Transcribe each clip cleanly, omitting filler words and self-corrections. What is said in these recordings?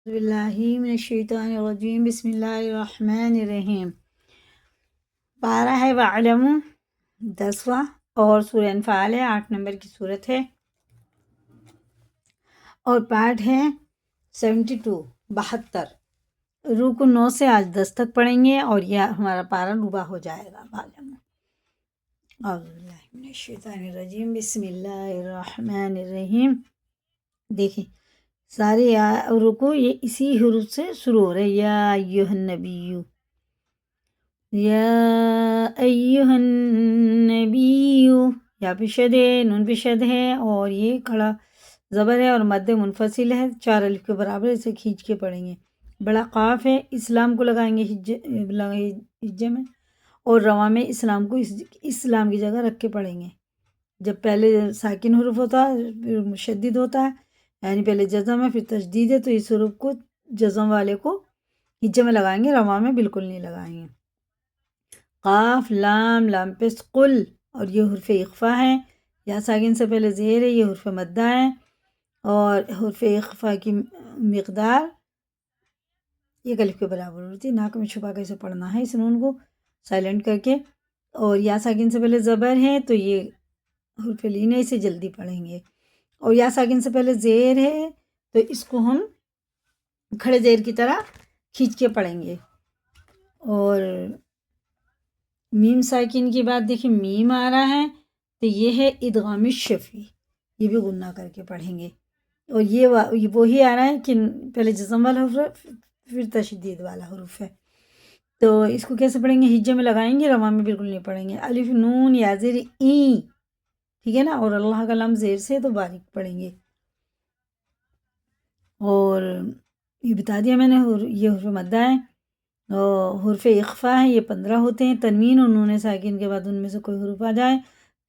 باللہ من الشیطان الرجیم بسم اللہ الرحمن الرحیم۔ پارہ ہے وَعْلَمُ 10واں اور سورہ انفال ہے 8 نمبر کی صورت ہے اور پارٹ ہے 72 72۔ رکو 9 سے آج 10 تک پڑھیں گے اور یہ ہمارا پارہ ربع ہو جائے گا۔ وَعْلَمُ اعوذ باللہ من الشیطان الرجیم بسم اللہ الرحمن الرحیم۔ دیکھیں سارے رکو یہ اسی حروف سے شروع ہو رہے، یا ایھا النبی، یا ایھا النبی، یا پہ شد ہے، نون پہ شد ہے اور یہ کھڑا زبر ہے اور مد منفصل ہے، 4 الف کے برابر، اسے کھینچ کے پڑھیں گے۔ بڑا قاف ہے، اسلام کو لگائیں گے ہجے میں، اور رواں میں اسلام کو اسلام کی جگہ رکھ کے پڑھیں گے۔ جب پہلے ساکن حروف ہوتا ہے پھر مشدد ہوتا ہے، یعنی پہلے جزم ہے پھر تشدید ہے، تو اس حروف کو جزم والے کو ہجے میں لگائیں گے، رواں میں بالکل نہیں لگائیں گے۔ قاف لام، لام پہ قل، اور یہ حرف اخفا ہے، یا ساکن سے پہلے زیر ہے، یہ حرف مدہ ہے، اور حرف اخفا کی مقدار 1 الف کے برابر ہوتی ہے۔ ناک میں چھپا کے اسے پڑھنا ہے، اس نون کو سائلنٹ کر کے، اور یا ساکن سے پہلے زبر ہے تو یہ حرف لین ہے، اسے جلدی پڑھیں گے، اور یا ساکن سے پہلے زیر ہے تو اس کو ہم کھڑے زیر کی طرح کھینچ کے پڑھیں گے۔ اور میم ساکن کی بات دیکھیں، میم آ رہا ہے تو یہ ہے ادغام الشفی، یہ بھی غنہ کر کے پڑھیں گے، اور یہ وہی آ رہا ہے کہ پہلے جزم والا حرف ہے پھر تشدید والا حرف ہے، تو اس کو کیسے پڑھیں گے؟ ہجے میں لگائیں گے، رواں میں بالکل نہیں پڑھیں گے۔ الف نون یا زیر ای، ٹھیک ہے نا، اور اللہ کا لام زیر سے تو باریک پڑھیں گے۔ اور یہ بتا دیا میں نے، یہ حرف مدہ ہے، اور حرف اخفا ہے، یہ 15 ہوتے ہیں، تنوین اور نون ساکن کے بعد ان میں سے کوئی حرف آ جائے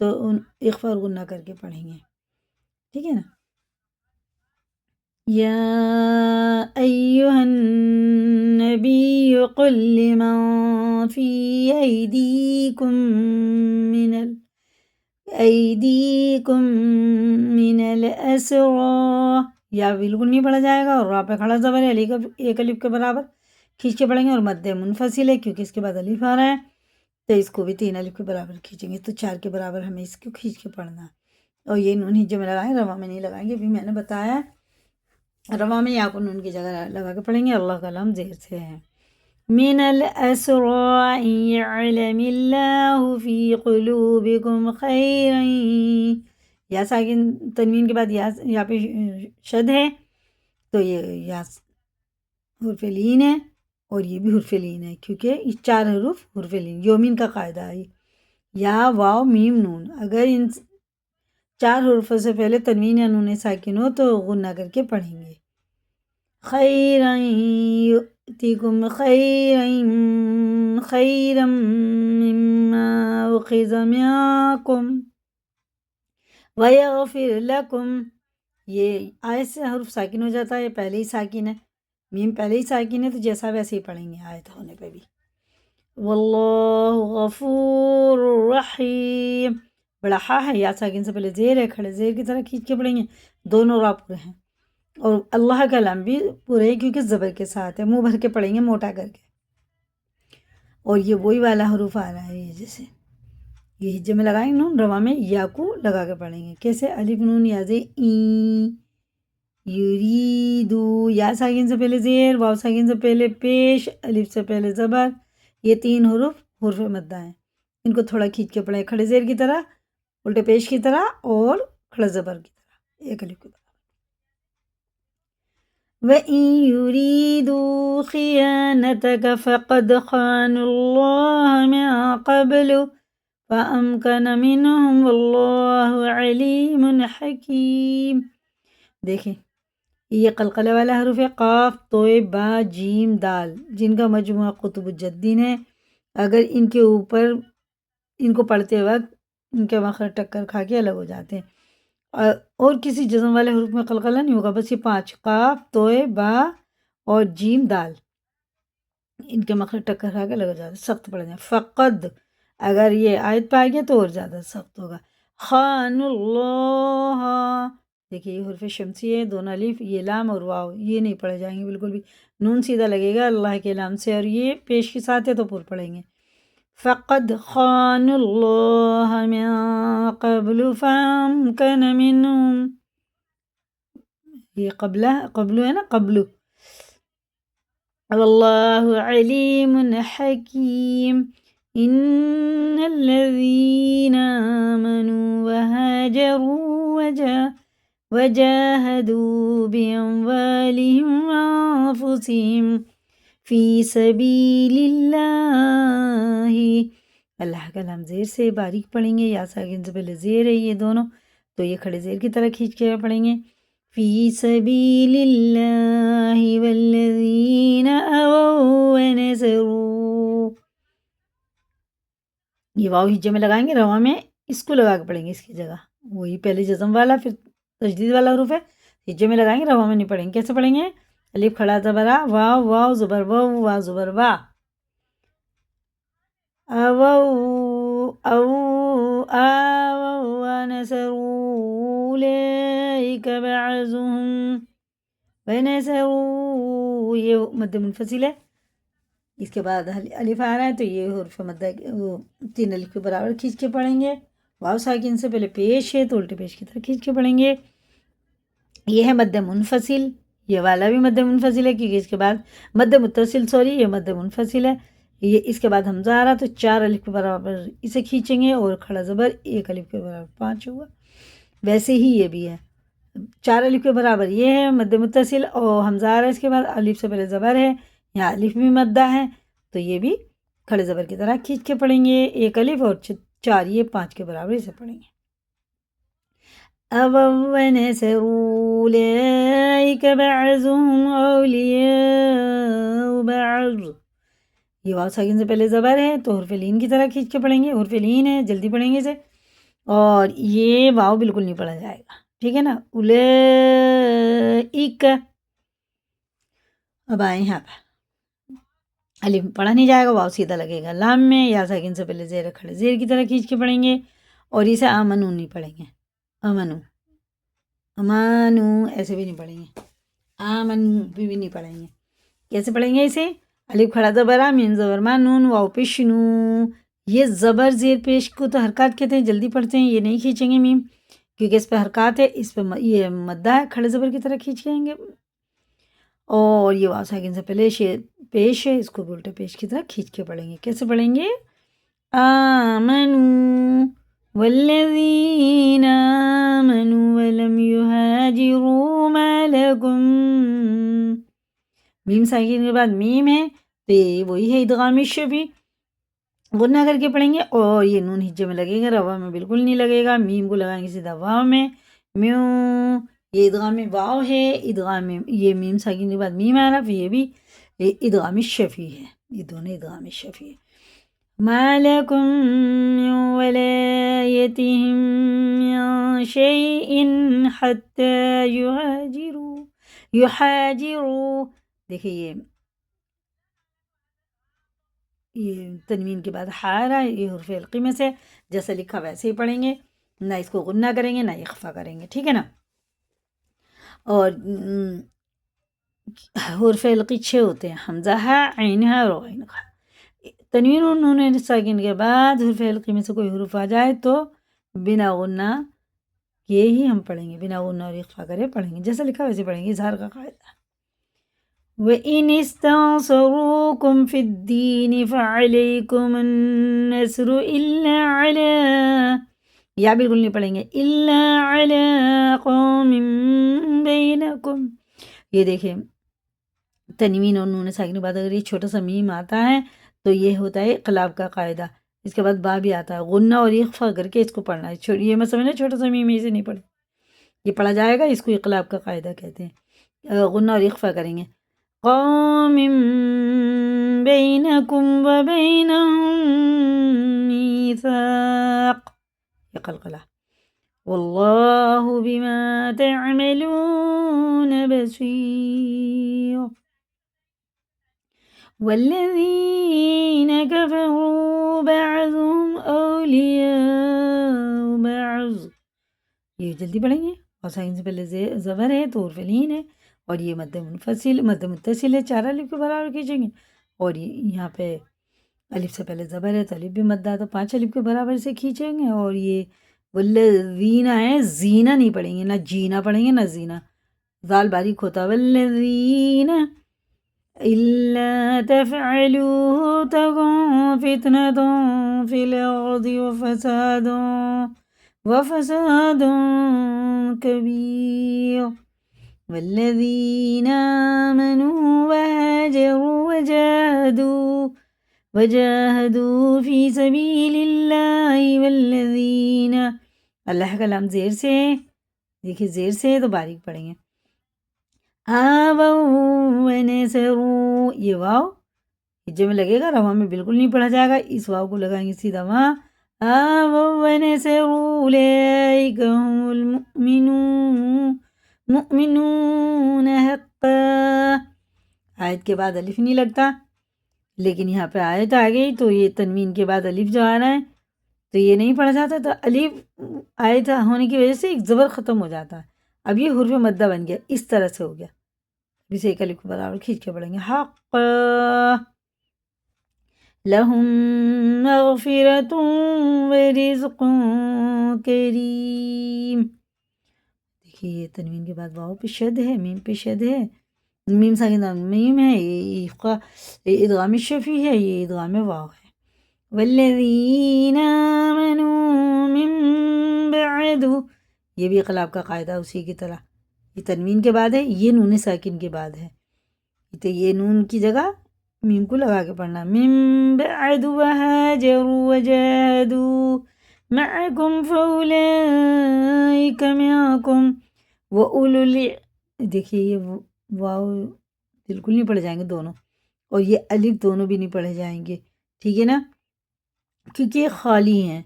تو ان اخفا اور غنہ کر کے پڑھیں گے، ٹھیک ہے نا۔ یا ایھا النبی قل لمن فی ایدیکم من الاسری، یا بالکل نہیں پڑھا جائے گا، اور را پہ کھڑا زبر ہے، 1 الف کے برابر کھینچ کے پڑھیں گے، اور مد منفصل ہے کیونکہ اس کے بعد الف آ رہا ہے تو اس کو بھی 3 الف کے برابر کھینچیں گے، تو 4 کے برابر ہمیں اس کو کھینچ کے پڑھنا ہے۔ اور یہ نون ہجے میں لگائیں، رواں میں نہیں لگائیں گے، بھی میں نے بتایا، رواں میں یا کو نون کی جگہ لگا کے پڑھیں گے، اللہ کا لام زیر سے ہے۔ من الاسری یعلم اللہ فی قلوبکم خیرا، یا ساکن تنوین کے بعد یا پہ شد ہے تو یہ یا حرف لین ہے، اور یہ بھی حرف لین ہے کیونکہ یہ 4 حروف حرف لین، یومین کا قاعدہ ہے، یا واو میم نون، اگر ان 4 حروفوں سے پہلے تنوین یا نون ساکن ہو تو غنہ کر کے پڑھیں گے۔ خیرا یؤتکم خیرا مما اخذ منکم ویغفر لکم، یہ آیت سے حرف ساکن ہو جاتا ہے، پہلے ہی ساکن ہے، میم پہلے ہی ساکن ہے تو جیسا ویسے ہی پڑھیں گے آیت ہونے پہ بھی۔ واللہ غفور رحیم، بڑا ہا ہے، یا ساکن سے پہلے زیر ہے، کھڑے زیر کی طرح کھینچ کے پڑھیں گے، دونوں را پورے ہیں، اور اللہ کا لام بھی پورے ہے کیونکہ زبر کے ساتھ ہے، منہ بھر کے پڑھیں گے موٹا کر کے، اور یہ وہی والا حروف آ رہا ہے، یہ جیسے یہ ہجے میں لگائیں نون، رواں میں یا کو لگا کے پڑھیں گے، کیسے؟ الف نون یا زیر این، یریدو، یا ساکن سے پہلے زیر، واو ساکن سے پہلے پیش، الف سے پہلے زبر، یہ 3 حروف حرف مدہ ہیں، ان کو تھوڑا کھینچ کے پڑھیں، کھڑے زیر کی طرح، الٹے پیش کی طرح، اور کھڑا زبر کی طرح، 1 الف کے برابر۔ وَإِن يُرِيدُوا خِيَانَتَكَ فَقَدْ خَانُوا اللَّهَ مِن قَبْلُ فَأَمْكَنَ مِنْهُمْ وَاللَّهُ عَلِيمٌ حَكِيمٌ۔ دیکھیں یہ قلقلہ والا حروف ہے، قاف توئے با جیم دال، جن کا مجموعہ قطب الجدین ہے، اگر ان کے اوپر ان کو پڑھتے وقت ان کے مخرج ٹکر کھا کے الگ ہو جاتے ہیں، اور کسی جزم والے حروف میں قلقلہ نہیں ہوگا، بس یہ 5 قاف توئے با اور جیم دال، ان کے مخرج ٹکر کھا کے الگ ہو جاتے ہیں، سخت پڑ جائیں۔ فقد اگر یہ آیت پہ آ گیا تو اور زیادہ سخت ہوگا۔ خان اللہ، دیکھیے یہ حرف شمسی ہے، دونوں الف، یہ لام اور واو یہ نہیں پڑھے جائیں گے بالکل بھی، نون سیدھا لگے گا اللہ کے نام سے، اور یہ پیش کے ساتھ ہے تو پور پڑھیں گے۔ فقد خان اللہ من قبل فامکن منہم، یہ قبل ہے نا، قبل، واللہ علیم حکیم، ان الذین آمنوا وہاجروا وجاہدوا باموالہم وانفسہم فی سبیل اللہ، اللہ کا نام زیر سے باریک پڑھیں گے، یا ساکن سے پہلے زیر ہے یہ دونوں، تو یہ کھڑے زیر کی طرح کھینچ کے پڑھیں گے، فی سبیل اللہ والذین آووا ونصروا، یہ واو ہجے میں لگائیں گے، رواں میں اس کو لگا کے پڑھیں گے، اس کی جگہ وہی پہلے جزم والا پھر تشدید والا حروف ہے، ہجے میں لگائیں گے، رواں میں نہیں پڑھیں گے۔ کیسے پڑھیں گے؟ الف کھڑا زبر آ، واو واو زبر واو، وا زبر وا، اوو او آو ونصروا اولئک بعضهم ونصروا، یہ مد منفصل ہے، اس کے بعد الف آ رہا ہے تو یہ حرف مد تین الف کے برابر کھینچ کے پڑھیں گے، واو ساکن سے پہلے پیش ہے تو الٹے پیش کی طرح کھینچ کے پڑھیں گے۔ یہ ہے مد منفصل، یہ والا بھی مد منفصل ہے کیونکہ اس کے بعد مد متصل، سوری یہ مد منفصل ہے، یہ اس کے بعد حمزہ آ رہا تو چار الف کے برابر اسے کھینچیں گے، اور کھڑا زبر ایک الف کے برابر 5 ہوا، ویسے ہی یہ بھی ہے، چار الف کے برابر یہ ہے مد متصل، اور حمزہ آ رہا ہے اس کے بعد الف سے پہلے زبر ہے، یہاں الف بھی مدہ ہے تو یہ بھی کھڑے زبر کی طرح کھینچ کے پڑھیں گے، ایک الف اور چار یہ 5 کے برابر اسے پڑھیں گے۔ ونصروا اولئک بعضهم اولیاء بعض، یہ واو ساکن سے پہلے زبر ہے تو حرف لین کی طرح کھینچ کے پڑھیں گے، حرف لین ہے جلدی پڑھیں گے اسے، اور یہ واو بالکل نہیں پڑھا جائے گا، ٹھیک ہے نا، اولئک، اب آئیں یہاں پہ الف پڑھا نہیں جائے گا، واو سیدھا لگے گا لام میں، یا ساکن سے پہلے زیر کھڑے زیر کی طرح کھینچ کے پڑھیں گے، اور اسے آمنو نہیں پڑھیں گے، امنو امانو ایسے بھی نہیں پڑھیں گے، آمنو بھی نہیں پڑھیں گے، کیسے پڑھیں گے اسے؟ الف کھڑا زبر آ، میم زبر ما، نون واو پیش نو، یہ زبر زیر پیش کو تو حرکات کہتے ہیں، جلدی پڑھتے ہیں، یہ نہیں کھینچیں گے میم کیونکہ اس پہ حرکات ہے، اس پہ یہ مدہ ہے، کھڑے زبر کی طرح کھینچ جائیں گے، اور یہ واو ساکن سے پہلے پیش ہے، اس کو بھی الٹے پیش کی طرح کھینچ کے پڑھیں گے، کیسے پڑھیں گے؟ آمنو والذین آمنوا ولم یہاجروا ما لکم، میم ساکن کے بعد میم ہے تو یہ وہی ہے ادغام شفی، غنہ کر کے پڑھیں گے، اور یہ نون ہجے میں لگے گا، روا میں بالکل نہیں لگے گا، میم کو لگائیں گے سیدھا واو میں، میوں، یہ ادغام واو ہے، ادغام یہ میم ساکن کے بعد میم آ رہا، پھر یہ بھی ادغام شفی ہے، یہ دونوں ادغام شفی ہے۔ ما لکم من ولایتہم من شیء حتی یہاجروا، دیکھئے یہ تنوین کے بعد ہا رہا ہے، یہ حرف حلقی میں سے جیسا لکھا ویسے ہی پڑھیں گے، نہ اس کو غنہ کریں گے نہ اخفا کریں گے، ٹھیک ہے نا، اور حرف حلقی 6 ہوتے ہیں، حمزہ ہا، عین ہا اور غین ہا، تنوین اور نون ساکن کے بعد حرف حلقی میں سے کوئی حروف آ جائے تو بنا غنہ یہ ہی ہم پڑھیں گے، بنا غنہ اور اخفا کرے پڑھیں گے، جیسا لکھا ویسے پڑھیں گے، اظہار کا قاعدہ۔ وَإِنِ اسْتَنصَرُوكُمْ فِي الدِّينِ فَعَلَيْكُمُ النَّصْرُ إِلَّا عَلَىٰ، یا بالکل نہیں پڑھیں گے، إِلَّا عَلَىٰ قَوْمٍ بَيْنَكُمْ، یہ دیکھیں تنوین اور نون ساکن کے بعد اگر یہ چھوٹا سا میم آتا ہے تو یہ ہوتا ہے اقلاب کا قاعدہ، اس کے بعد با بھی آتا ہے، غنہ اور اخفا کر کے اس کو پڑھنا ہے، یہ میں سمجھنا چھوٹا سا میم اسے نہیں پڑھے، یہ پڑھا جائے گا، اس کو اقلاب کا قاعدہ کہتے ہیں، غنہ اور اخفا کریں گے، قوم بینکم وبینہم میثاق، یہ قلقلہ، واللہ بما تعملون بصیر، والذین کفروا بعضهم اولیاء بعض، یہ جلدی پڑھیں گے، اور ساکن سے پہلے زبر ہے تو حرف لین ہے، اور یہ مد متصل ہے، 4 الف کے برابر کھینچیں گے، اور یہاں پہ الف سے پہلے زبر ہے تو الف بھی مدہ تو 5 الف کے برابر سے کھینچیں گے، اور یہ والذین ہے، زینہ نہیں پڑھیں گے، نہ جینا پڑھیں گے نہ زینہ، ذال باریک ہوتا، والذین إلا تفعلوه تكن فتنة في الأرض وفساد كبير والذين آمنوا وهاجروا وجاهدوا في سبيل الله والذين، اللہ کا لام زیر سے، دیکھیے زیر سے تو باریک پڑھیں گے، ونصروا، یہ واو ہجے میں لگے گا، روا میں بالکل نہیں پڑھا جائے گا، اس واو کو لگائیں گے سیدھا وہاں، ونصروا اولئک هم المؤمنون حقا، آیت کے بعد الف نہیں لگتا، لیکن یہاں پہ آیت آ گئی تو یہ تنوین کے بعد الف جو آ رہا ہے تو یہ نہیں پڑھا جاتا، تو الف آیت ہونے کی وجہ سے ایک زبر ختم ہو جاتا ہے، اب یہ حرف مدہ بن گیا، اس طرح سے ہو گیا، اسے ایک الف کو برابر کھینچ کے پڑھیں گے، حق لہم مغفرۃ ورزق کریم، دیکھیے یہ تنوین کے بعد واو پہ شد ہے، میم پہ شد ہے، میم ساکن میم ہے، یہ ادغام شفی ہے، یہ ادغام واو ہے، والذین آمنوا من بعد، یہ بھی اقلاب کا قاعدہ اسی کی طرح، یہ تنوین کے بعد ہے، یہ نون ساکن کے بعد ہے، تو یہ نون کی جگہ میم کو لگا کے پڑھنا، من بعد وهاجروا وجاهدوا معكم فاولئک معكم دیکھیے یہ واو بالکل نہیں پڑھے جائیں گے دونوں، اور یہ الف دونوں بھی نہیں پڑھے جائیں گے، ٹھیک ہے نا، کیونکہ یہ خالی ہیں،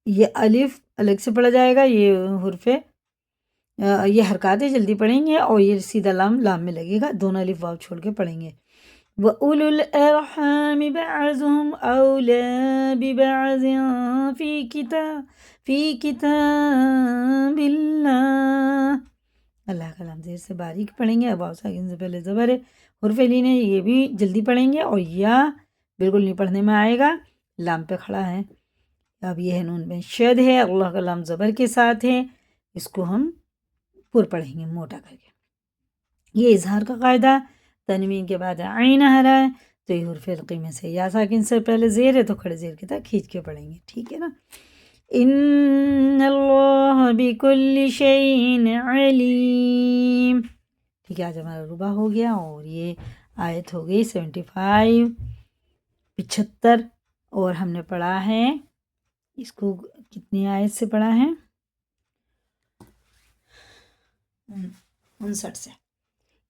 یہ الف الگ سے پڑھا جائے گا، یہ حرف یہ حرکاتیں جلدی پڑھیں گے، اور یہ سیدھا لام میں لگے گا، دونوں الف واو چھوڑ کے پڑھیں گے، وَأُولُو الْأَرْحَامِ بَعْضُهُمْ أَوْلَىٰ بِبَعْضٍ فِي كِتَابِ اللَّهِ، اللہ کا لام زیر سے باریک پڑھیں گے، اب ساکن سے پہلے زبر ہے، حرف لین ہے، یہ بھی جلدی پڑھیں گے، اور یا بالکل نہیں پڑھنے میں آئے گا، لام پہ کھڑا ہے، اب یہ ہے نون میں شد ہے، اللہ کا لام زبر کے ساتھ ہے، اس کو ہم پر پڑھیں گے موٹا کر کے، یہ اظہار کا قاعدہ، تنوین کے بعد عین ہرا ہے تو یہ حرف القی میں سے یا ساکن سے پہلے زیر ہے تو کھڑے زیر کے تک کھینچ کے پڑھیں گے، ٹھیک ہے نا، ان اللہ بکل شیء علیم، ٹھیک ہے، آج ہمارا ربع ہو گیا، اور یہ آیت ہو گئی 75، اور ہم نے پڑھا ہے اس کو کتنی آیت سے پڑھا ہے، 59 سے،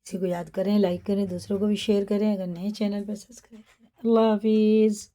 اسی کو یاد کریں، لائک کریں، دوسروں کو بھی شیئر کریں، اگر نئے چینل پر سبسکرائب کریں، اللہ حافظ۔